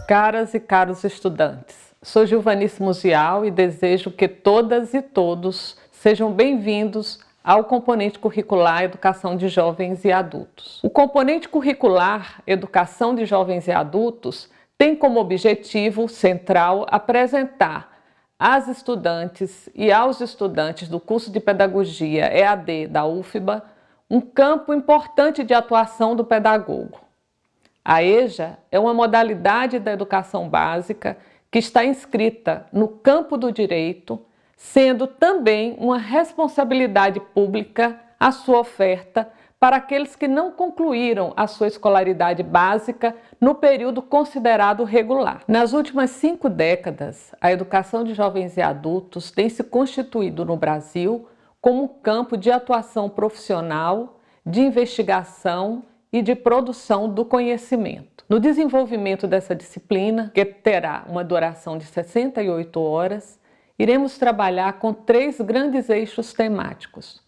Caras e caros estudantes, sou Gilvanice Musial e desejo que todas e todos sejam bem-vindos ao componente curricular Educação de Jovens e Adultos. O componente curricular Educação de Jovens e Adultos tem como objetivo central apresentar às estudantes e aos estudantes do curso de Pedagogia EAD da UFBA um campo importante de atuação do pedagogo. A EJA é uma modalidade da educação básica que está inscrita no campo do direito, sendo também uma responsabilidade pública a sua oferta para aqueles que não concluíram a sua escolaridade básica no período considerado regular. Nas últimas 5 décadas, a educação de jovens e adultos tem se constituído no Brasil como um campo de atuação profissional, de investigação e de produção do conhecimento. No desenvolvimento dessa disciplina, que terá uma duração de 68 horas, iremos trabalhar com 3 grandes eixos temáticos.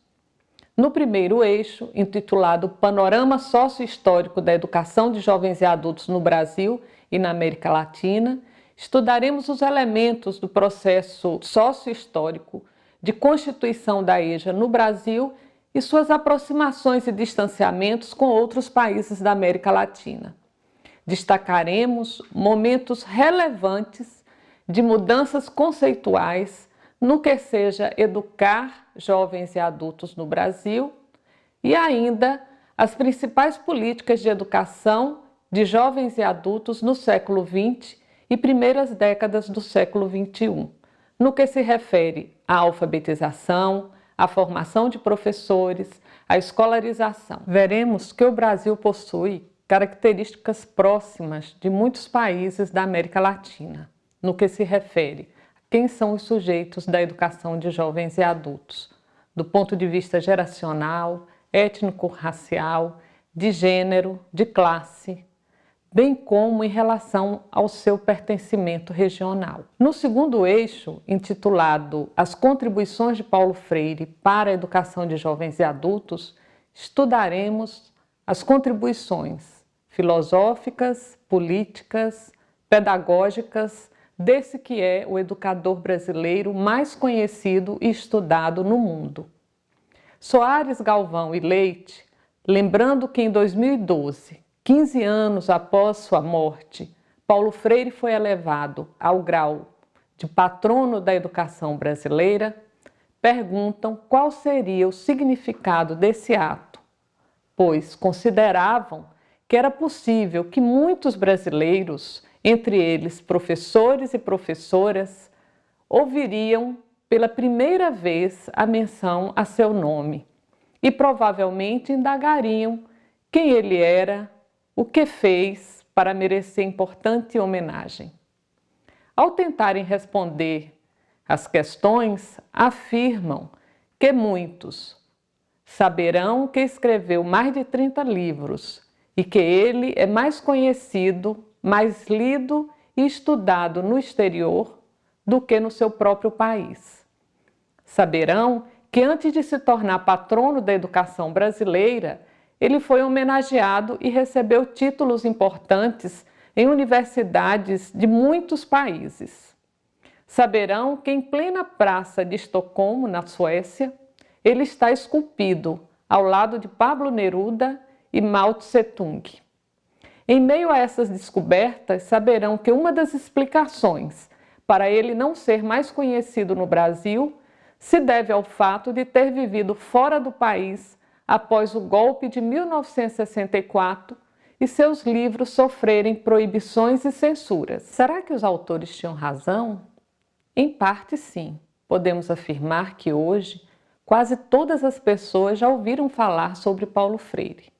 No primeiro eixo, intitulado Panorama Sócio-Histórico da Educação de Jovens e Adultos no Brasil e na América Latina, estudaremos os elementos do processo sócio-histórico de constituição da EJA no Brasil e suas aproximações e distanciamentos com outros países da América Latina. Destacaremos momentos relevantes de mudanças conceituais no que seja educar jovens e adultos no Brasil e ainda as principais políticas de educação de jovens e adultos no século XX e primeiras décadas do século XXI, no que se refere à alfabetização, a formação de professores, a escolarização. Veremos que o Brasil possui características próximas de muitos países da América Latina, no que se refere a quem são os sujeitos da educação de jovens e adultos, do ponto de vista geracional, étnico-racial, de gênero, de classe, bem como em relação ao seu pertencimento regional. No segundo eixo, intitulado As Contribuições de Paulo Freire para a Educação de Jovens e Adultos, estudaremos as contribuições filosóficas, políticas, pedagógicas desse que é o educador brasileiro mais conhecido e estudado no mundo. Soares, Galvão e Leite, lembrando que em 2012, 15 anos após sua morte, Paulo Freire foi elevado ao grau de patrono da educação brasileira, perguntam qual seria o significado desse ato, pois consideravam que era possível que muitos brasileiros, entre eles professores e professoras, ouviriam pela primeira vez a menção a seu nome e provavelmente indagariam quem ele era, o que fez para merecer importante homenagem. Ao tentarem responder as questões, afirmam que muitos saberão que escreveu mais de 30 livros e que ele é mais conhecido, mais lido e estudado no exterior do que no seu próprio país. Saberão que antes de se tornar patrono da educação brasileira, ele foi homenageado e recebeu títulos importantes em universidades de muitos países. Saberão que em plena praça de Estocolmo, na Suécia, ele está esculpido ao lado de Pablo Neruda e Mao Tse-tung. Em meio a essas descobertas, saberão que uma das explicações para ele não ser mais conhecido no Brasil se deve ao fato de ter vivido fora do país após o golpe de 1964 e seus livros sofrerem proibições e censuras. Será que os autores tinham razão? Em parte, sim. Podemos afirmar que hoje quase todas as pessoas já ouviram falar sobre Paulo Freire,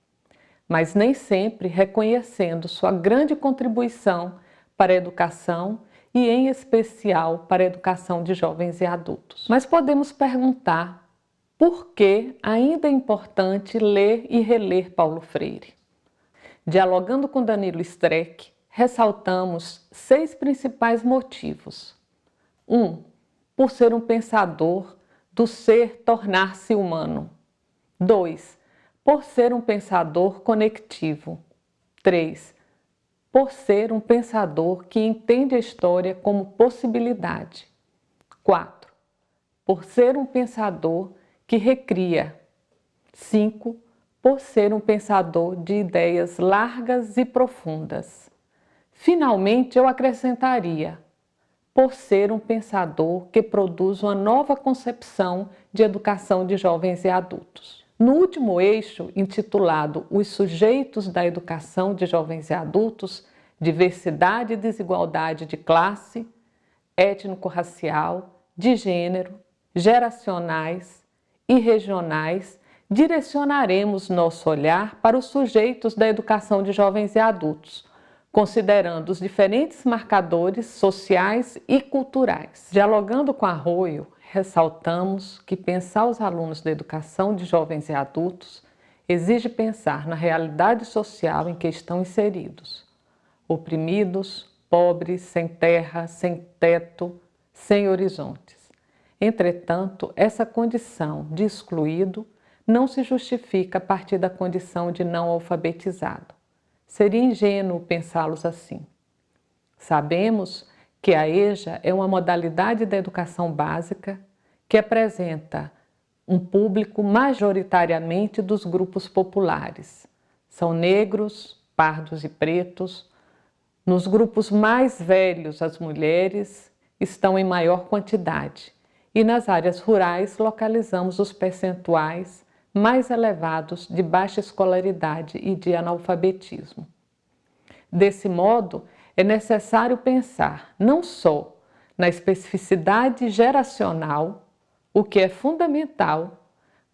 mas nem sempre reconhecendo sua grande contribuição para a educação e, em especial, para a educação de jovens e adultos. Mas podemos perguntar: por que ainda é importante ler e reler Paulo Freire? Dialogando com Danilo Streck, ressaltamos 6 principais motivos. 1. Por ser um pensador do ser tornar-se humano. 2. Por ser um pensador conectivo. 3. por ser um pensador que entende a história como possibilidade. 4. Por ser um pensador que recria. 5. Por ser um pensador de ideias largas e profundas. Finalmente, eu acrescentaria, por ser um pensador que produz uma nova concepção de educação de jovens e adultos. No último eixo, intitulado Os sujeitos da educação de jovens e adultos, diversidade e desigualdade de classe, étnico-racial, de gênero, geracionais e regionais, direcionaremos nosso olhar para os sujeitos da educação de jovens e adultos, considerando os diferentes marcadores sociais e culturais. Dialogando com Arroyo, ressaltamos que pensar os alunos da educação de jovens e adultos exige pensar na realidade social em que estão inseridos. Oprimidos, pobres, sem terra, sem teto, sem horizontes. Entretanto, essa condição de excluído não se justifica a partir da condição de não alfabetizado. Seria ingênuo pensá-los assim. Sabemos que a EJA é uma modalidade da educação básica que apresenta um público majoritariamente dos grupos populares. São negros, pardos e pretos. Nos grupos mais velhos, as mulheres estão em maior quantidade. E nas áreas rurais localizamos os percentuais mais elevados de baixa escolaridade e de analfabetismo. Desse modo, é necessário pensar não só na especificidade geracional, o que é fundamental,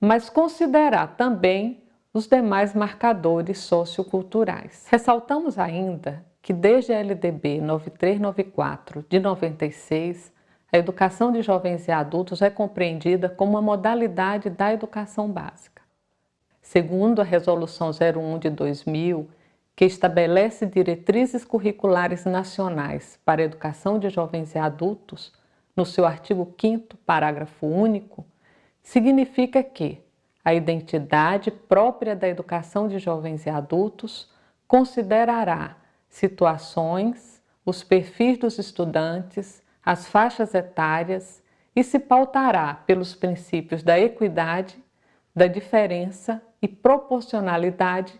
mas considerar também os demais marcadores socioculturais. Ressaltamos ainda que desde a LDB 9394 de 96, a educação de jovens e adultos é compreendida como uma modalidade da educação básica. Segundo a Resolução 01 de 2000, que estabelece diretrizes curriculares nacionais para a educação de jovens e adultos, no seu artigo 5º, parágrafo único, significa que a identidade própria da educação de jovens e adultos considerará situações, os perfis dos estudantes, as faixas etárias e se pautará pelos princípios da equidade, da diferença e proporcionalidade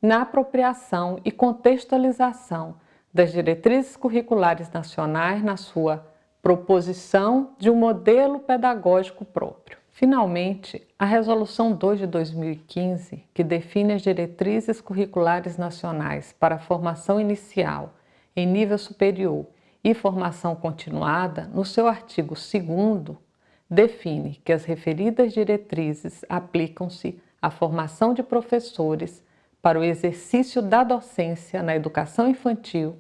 na apropriação e contextualização das diretrizes curriculares nacionais na sua proposição de um modelo pedagógico próprio. Finalmente, a Resolução 2 de 2015, que define as diretrizes curriculares nacionais para a formação inicial, em nível superior e formação continuada, no seu artigo 2º, define que as referidas diretrizes aplicam-se à formação de professores para o exercício da docência na educação infantil,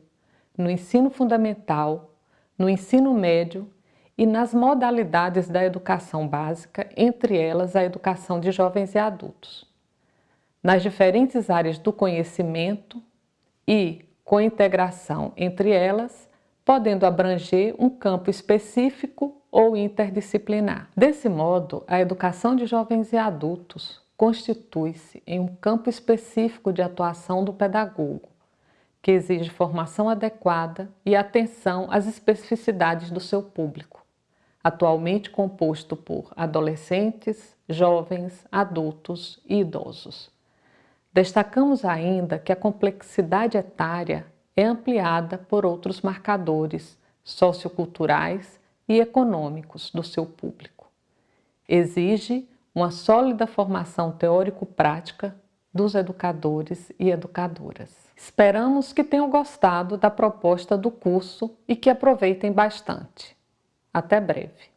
no ensino fundamental, no ensino médio e nas modalidades da educação básica, entre elas a educação de jovens e adultos. Nas diferentes áreas do conhecimento e com integração entre elas, podendo abranger um campo específico ou interdisciplinar. Desse modo, a educação de jovens e adultos constitui-se em um campo específico de atuação do pedagogo, que exige formação adequada e atenção às especificidades do seu público, atualmente composto por adolescentes, jovens, adultos e idosos. Destacamos ainda que a complexidade etária é ampliada por outros marcadores socioculturais e econômicos do seu público. Exige uma sólida formação teórico-prática dos educadores e educadoras. Esperamos que tenham gostado da proposta do curso e que aproveitem bastante. Até breve!